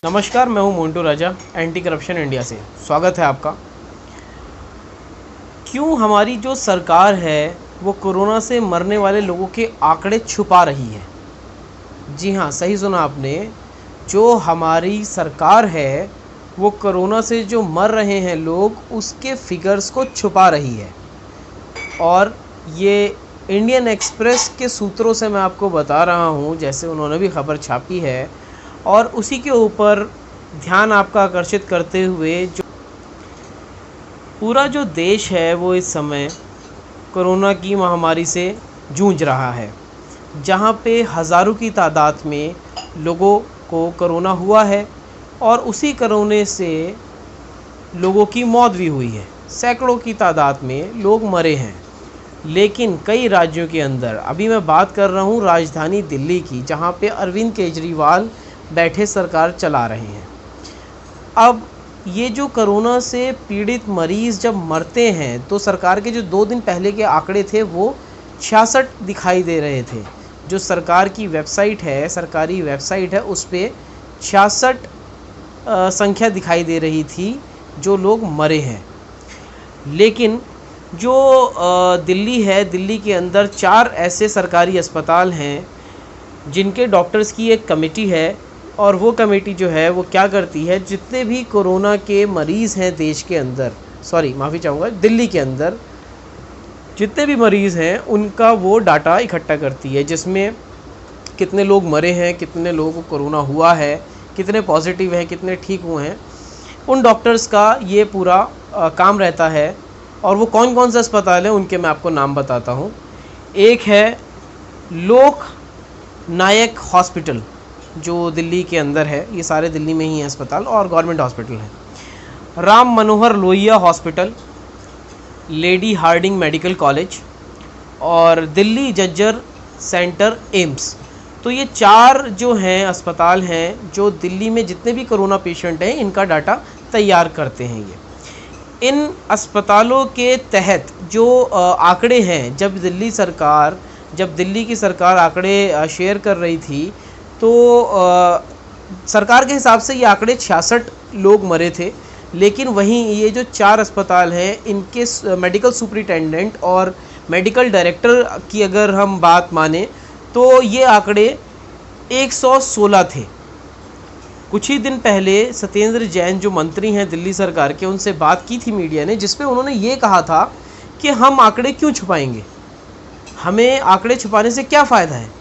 नमस्कार, मैं हूं मोंटू राजा, एंटी करप्शन इंडिया से। स्वागत है आपका। क्यों हमारी जो सरकार है वो कोरोना से मरने वाले लोगों के आंकड़े छुपा रही है? जी हाँ, सही सुना आपने। जो हमारी सरकार है वो कोरोना से जो मर रहे हैं लोग, उसके फिगर्स को छुपा रही है। और ये इंडियन एक्सप्रेस के सूत्रों से मैं आपको बता रहा हूँ, जैसे उन्होंने भी खबर छापी है, और उसी के ऊपर ध्यान आपका आकर्षित करते हुए जो पूरा जो देश है वो इस समय कोरोना की महामारी से जूझ रहा है, जहाँ पे हज़ारों की तादाद में लोगों को कोरोना हुआ है और उसी कोरोना से लोगों की मौत भी हुई है। सैकड़ों की तादाद में लोग मरे हैं। लेकिन कई राज्यों के अंदर, अभी मैं बात कर रहा हूँ राजधानी दिल्ली की, जहाँ पे अरविंद केजरीवाल बैठे सरकार चला रहे हैं। अब ये जो कोरोना से पीड़ित मरीज़ जब मरते हैं तो सरकार के जो 2 दिन पहले के आंकड़े थे वो 66 दिखाई दे रहे थे। जो सरकार की वेबसाइट है, सरकारी वेबसाइट है, उस पर 66 संख्या दिखाई दे रही थी जो लोग मरे हैं। लेकिन जो दिल्ली है, दिल्ली के अंदर 4 ऐसे सरकारी अस्पताल हैं जिनके डॉक्टर्स की एक कमेटी है, और वो कमेटी जो है वो क्या करती है, जितने भी कोरोना के मरीज़ हैं देश के अंदर, माफ़ी चाहूँगा, दिल्ली के अंदर जितने भी मरीज़ हैं उनका वो डाटा इकट्ठा करती है, जिसमें कितने लोग मरे हैं, कितने लोगों को कोरोना हुआ है, कितने पॉजिटिव हैं, कितने ठीक हुए हैं। उन डॉक्टर्स का ये पूरा काम रहता है। और वो कौन कौन से अस्पताल हैं उनके मैं आपको नाम बताता हूँ। एक है लोक नायक हॉस्पिटल, जो दिल्ली के अंदर है। ये सारे दिल्ली में ही हैं अस्पताल और गवर्नमेंट हॉस्पिटल हैं। Ram Manohar Lohia hospital, lady Harding medical college और दिल्ली जज्जर सेंटर एम्स। तो ये 4 जो हैं अस्पताल हैं जो दिल्ली में जितने भी कोरोना पेशेंट हैं इनका डाटा तैयार करते हैं। ये इन अस्पतालों के तहत जो आंकड़े हैं, जब दिल्ली की सरकार आंकड़े शेयर कर रही थी तो सरकार के हिसाब से ये आंकड़े 66 लोग मरे थे। लेकिन वहीं ये जो 4 अस्पताल हैं इनके मेडिकल सुपरिटेंडेंट और मेडिकल डायरेक्टर की अगर हम बात माने तो ये आंकड़े 116 थे। कुछ ही दिन पहले सत्येंद्र जैन जो मंत्री हैं दिल्ली सरकार के, उनसे बात की थी मीडिया ने, जिसपे उन्होंने ये कहा था कि हम आंकड़े क्यों छुपाएंगे, हमें आंकड़े छुपाने से क्या फ़ायदा है।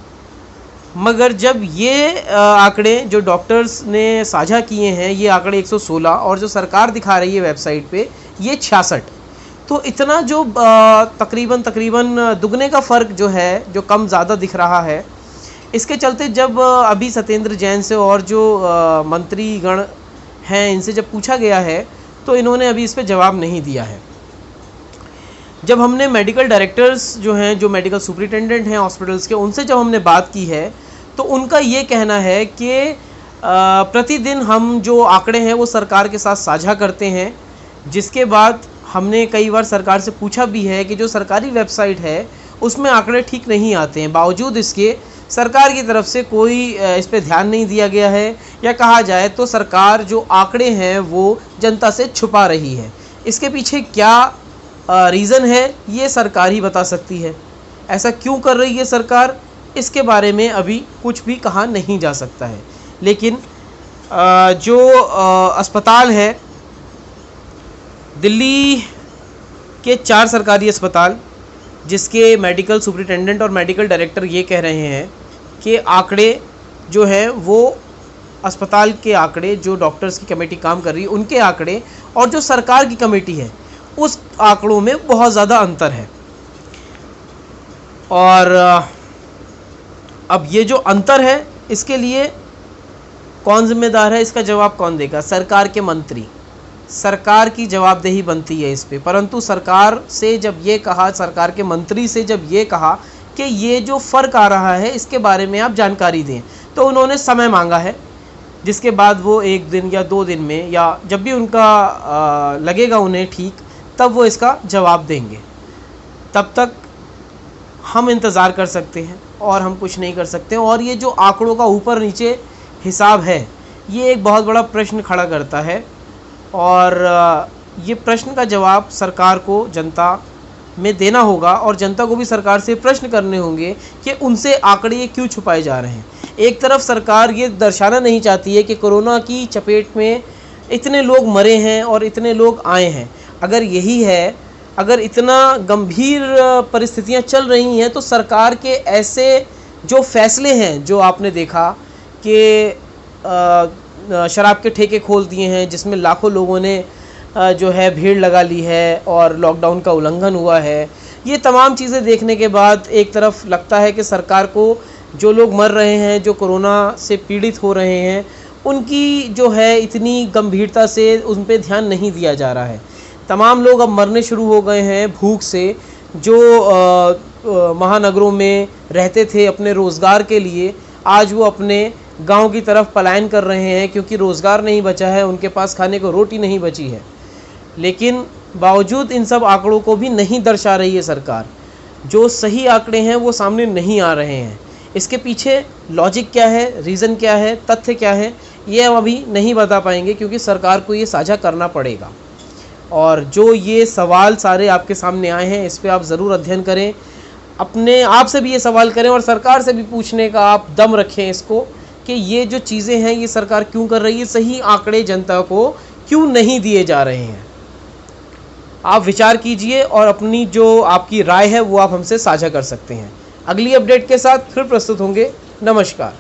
मगर जब ये आंकड़े जो डॉक्टर्स ने साझा किए हैं, ये आंकड़े 116 और जो सरकार दिखा रही है वेबसाइट पे ये 66, तो इतना जो तकरीबन दुगने का फ़र्क जो है, जो कम ज़्यादा दिख रहा है, इसके चलते जब अभी सत्येंद्र जैन से और जो मंत्रीगण हैं इनसे जब पूछा गया है तो इन्होंने अभी इस पर जवाब नहीं दिया है। जब हमने मेडिकल डायरेक्टर्स जो हैं, जो मेडिकल सुपरिटेंडेंट हैं हॉस्पिटल्स के, उनसे जब हमने बात की है तो उनका ये कहना है कि प्रतिदिन हम जो आंकड़े हैं वो सरकार के साथ साझा करते हैं। जिसके बाद हमने कई बार सरकार से पूछा भी है कि जो सरकारी वेबसाइट है उसमें आंकड़े ठीक नहीं आते हैं, बावजूद इसके सरकार की तरफ से कोई इस पर ध्यान नहीं दिया गया है, या कहा जाए तो सरकार जो आंकड़े हैं वो जनता से छुपा रही है। इसके पीछे क्या रीज़न है ये सरकार ही बता सकती है। ऐसा क्यों कर रही है सरकार, इसके बारे में अभी कुछ भी कहा नहीं जा सकता है। लेकिन जो अस्पताल है दिल्ली के 4 सरकारी अस्पताल, जिसके मेडिकल सुपरिटेंडेंट और मेडिकल डायरेक्टर ये कह रहे हैं कि आंकड़े जो हैं वो अस्पताल के आंकड़े, जो डॉक्टर्स की कमेटी काम कर रही है उनके आंकड़े और जो सरकार की कमेटी है उस आंकड़ों में बहुत ज़्यादा अंतर है। और अब ये जो अंतर है इसके लिए कौन जिम्मेदार है, इसका जवाब कौन देगा? सरकार के मंत्री। सरकार की जवाबदेही बनती है इस पे। परंतु सरकार से जब ये कहा, सरकार के मंत्री से जब ये कहा कि ये जो फ़र्क आ रहा है इसके बारे में आप जानकारी दें, तो उन्होंने समय मांगा है, जिसके बाद वो 1 दिन या 2 दिन में, या जब भी उनका लगेगा उन्हें ठीक, तब वो इसका जवाब देंगे। तब तक हम इंतज़ार कर सकते हैं और हम कुछ नहीं कर सकते। और ये जो आंकड़ों का ऊपर नीचे हिसाब है, ये एक बहुत बड़ा प्रश्न खड़ा करता है और ये प्रश्न का जवाब सरकार को जनता में देना होगा और जनता को भी सरकार से प्रश्न करने होंगे कि उनसे आंकड़े ये क्यों छुपाए जा रहे हैं। एक तरफ सरकार ये दर्शाना नहीं चाहती है कि कोरोना की चपेट में इतने लोग मरे हैं और इतने लोग आए हैं। अगर यही है, अगर इतना गंभीर परिस्थितियां चल रही हैं, तो सरकार के ऐसे जो फैसले हैं, जो आपने देखा कि शराब के ठेके खोल दिए हैं जिसमें लाखों लोगों ने जो है भीड़ लगा ली है और लॉकडाउन का उल्लंघन हुआ है, ये तमाम चीज़ें देखने के बाद एक तरफ लगता है कि सरकार को जो लोग मर रहे हैं, जो कोरोना से पीड़ित हो रहे हैं, उनकी जो है इतनी गंभीरता से उन पे ध्यान नहीं दिया जा रहा है। तमाम लोग अब मरने शुरू हो गए हैं भूख से, जो महानगरों में रहते थे अपने रोज़गार के लिए, आज वो अपने गांव की तरफ पलायन कर रहे हैं क्योंकि रोज़गार नहीं बचा है, उनके पास खाने को रोटी नहीं बची है। लेकिन बावजूद इन सब आंकड़ों को भी नहीं दर्शा रही है सरकार। जो सही आंकड़े हैं वो सामने नहीं आ रहे हैं। इसके पीछे लॉजिक क्या है, रीज़न क्या है, तथ्य क्या है, ये हम अभी नहीं बता पाएंगे क्योंकि सरकार को ये साझा करना पड़ेगा। और जो ये सवाल सारे आपके सामने आए हैं, इस पे आप ज़रूर अध्ययन करें, अपने आप से भी ये सवाल करें और सरकार से भी पूछने का आप दम रखें इसको कि ये जो चीज़ें हैं ये सरकार क्यों कर रही है, सही आंकड़े जनता को क्यों नहीं दिए जा रहे हैं। आप विचार कीजिए और अपनी जो आपकी राय है वो आप हमसे साझा कर सकते हैं। अगली अपडेट के साथ फिर प्रस्तुत होंगे। नमस्कार।